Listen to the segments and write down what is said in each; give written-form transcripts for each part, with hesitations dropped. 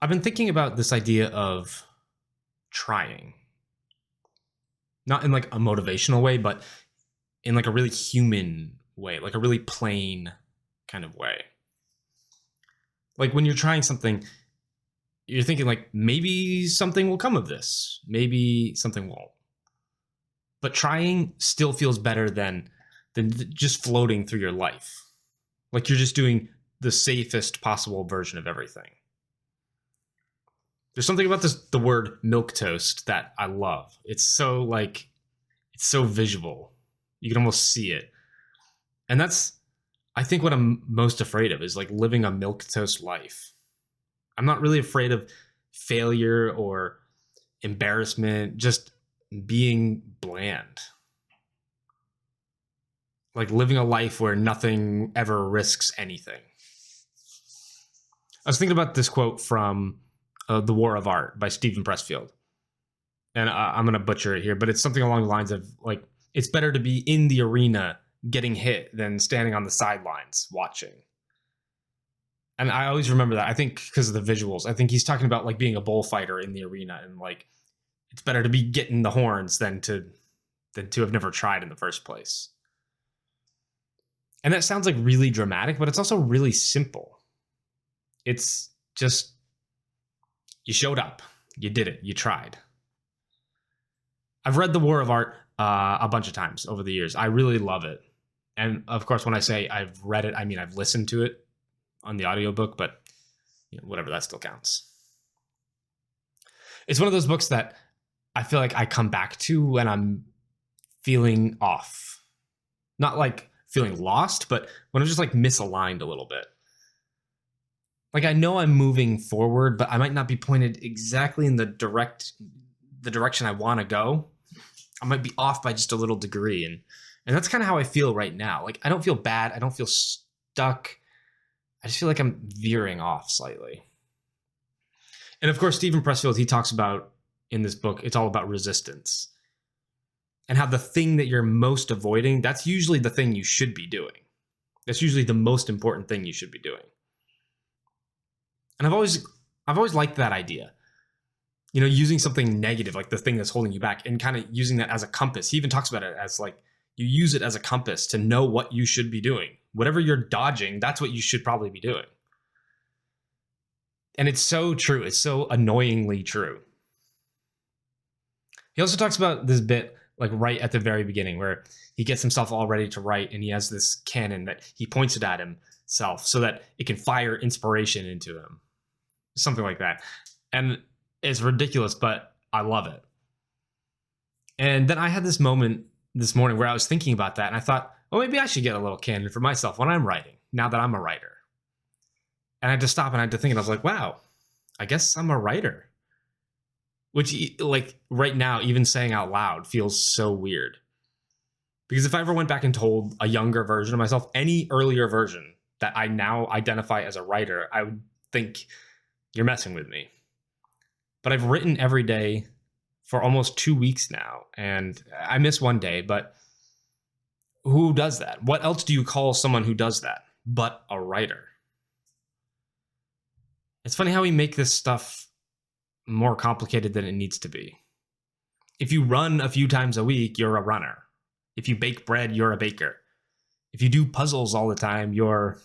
I've been thinking about this idea of trying, not in like a motivational way, but in like a really human way, like a really plain kind of way. Like when you're trying something, you're thinking like maybe something will come of this, maybe something won't. But trying still feels better than just floating through your life. Like you're just doing the safest possible version of everything. There's something about the word milk toast that I love. It's so visual. You can almost see it. And that's I think what I'm most afraid of is like living a milk toast life. I'm not really afraid of failure or embarrassment, just being bland. Like living a life where nothing ever risks anything. I was thinking about this quote from The War of Art by Stephen Pressfield. And I'm going to butcher it here, but it's something along the lines of like, it's better to be in the arena getting hit than standing on the sidelines watching. And I always remember that. I think because of the visuals, I think he's talking about like being a bullfighter in the arena and like, it's better to be getting the horns than to have never tried in the first place. And that sounds like really dramatic, but it's also really simple. It's just, you showed up, you did it, you tried. I've read The War of Art a bunch of times over the years. I really love it. And of course, when I say I've read it, I mean I've listened to it on the audiobook, but whatever, that still counts. It's one of those books that I feel like I come back to when I'm feeling off. Not like feeling lost, but when I'm just like misaligned a little bit. Like I know I'm moving forward, but I might not be pointed exactly in the direction I want to go. I might be off by just a little degree. And that's kind of how I feel right now. Like I don't feel bad. I don't feel stuck. I just feel like I'm veering off slightly. And of course, Stephen Pressfield, he talks about in this book, it's all about resistance. And how the thing that you're most avoiding, that's usually the thing you should be doing. That's usually the most important thing you should be doing. And I've always liked that idea. Using something negative, like the thing that's holding you back, and kind of using that as a compass. He even talks about it as like, you use it as a compass to know what you should be doing. Whatever you're dodging, that's what you should probably be doing. And it's so true. It's so annoyingly true. He also talks about this bit like right at the very beginning where he gets himself all ready to write and he has this cannon that he points it at himself so that it can fire inspiration into him. Something like that. And it's ridiculous, but I love it. And then I had this moment this morning where I was thinking about that and I thought, well, maybe I should get a little cannon for myself when I'm writing, now that I'm a writer. And I had to stop and I had to think, and I was like, wow, I guess I'm a writer. Which, like, right now, even saying out loud feels so weird. Because if I ever went back and told a younger version of myself, any earlier version that I now identify as a writer, I would think you're messing with me. But I've written every day for almost 2 weeks now, and I miss one day, but who does that? What else do you call someone who does that but a writer? It's funny how we make this stuff more complicated than it needs to be. If you run a few times a week, you're a runner. If you bake bread, you're a baker. If you do puzzles all the time, you're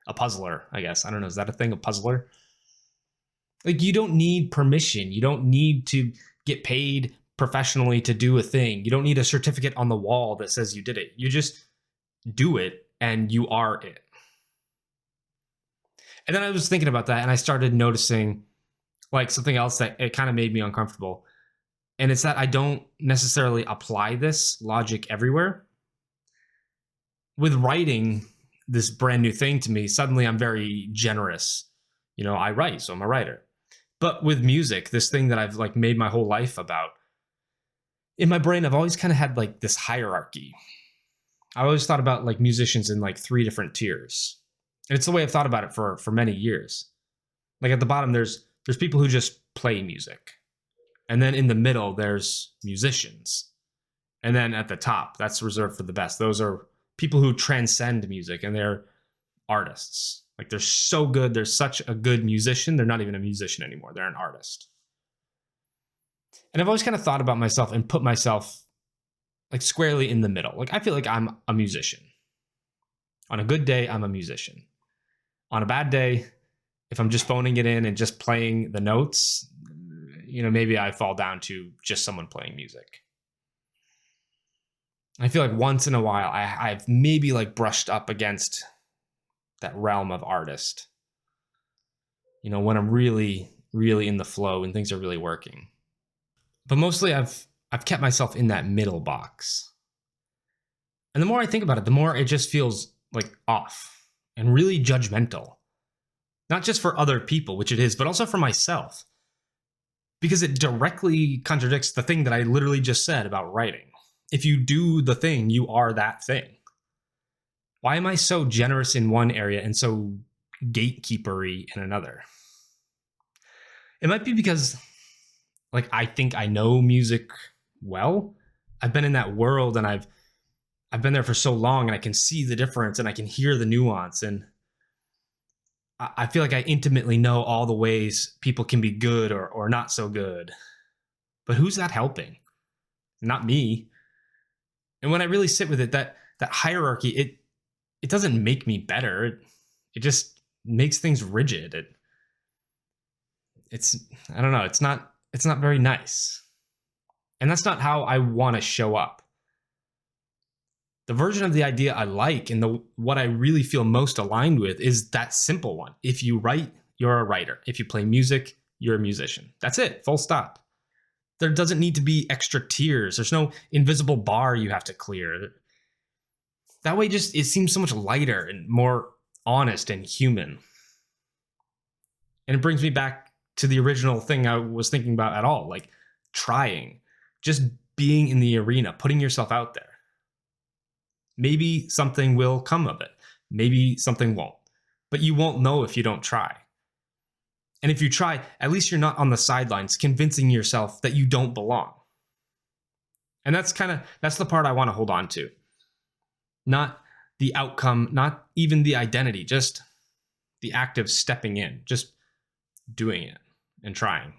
a puzzler, I guess. I don't know. Is that a thing? A puzzler? Like, you don't need permission. You don't need to get paid professionally to do a thing. You don't need a certificate on the wall that says you did it. You just do it and you are it. And then I was thinking about that and I started noticing like something else that it kind of made me uncomfortable. And it's that I don't necessarily apply this logic everywhere. With writing, this brand new thing to me, suddenly I'm very generous. I write, so I'm a writer. But with music, this thing that I've like made my whole life about, in my brain, I've always kind of had like this hierarchy. I always thought about like musicians in like 3 different tiers. And it's the way I've thought about it for many years. Like at the bottom, there's people who just play music. And then in the middle, there's musicians. And then at the top, that's reserved for the best. Those are people who transcend music and they're artists. Like they're so good. They're such a good musician. They're not even a musician anymore. They're an artist. And I've always kind of thought about myself and put myself like squarely in the middle. Like I feel like I'm a musician. On a good day, I'm a musician. On a bad day, if I'm just phoning it in and just playing the notes, maybe I fall down to just someone playing music. I feel like once in a while, I've maybe like brushed up against that realm of artist. When I'm really, really in the flow and things are really working. But mostly I've kept myself in that middle box. And the more I think about it, the more it just feels like off and really judgmental. Not just for other people, which it is, but also for myself. Because it directly contradicts the thing that I literally just said about writing. If you do the thing, you are that thing. Why am I so generous in one area and so gatekeepery in another? It might be because like I think I know music well. I've been in that world and I've been there for so long and I can see the difference and I can hear the nuance, and I feel like I intimately know all the ways people can be good or not so good. But who's that helping? Not me. And when I really sit with it, that hierarchy, it doesn't make me better. It just makes things rigid. It's I don't know, it's not very nice. And that's not how I want to show up. The version of the idea I like and what I really feel most aligned with is that simple one. If you write, you're a writer. If you play music, you're a musician. That's it, full stop. There doesn't need to be extra tiers. There's no invisible bar you have to clear. That way it seems so much lighter and more honest and human. And it brings me back to the original thing I was thinking about at all, like trying, just being in the arena, putting yourself out there. Maybe something will come of it. Maybe something won't. But you won't know if you don't try. And if you try, at least you're not on the sidelines convincing yourself that you don't belong. And that's the part I want to hold on to. Not the outcome, not even the identity, just the act of stepping in, just doing it and trying.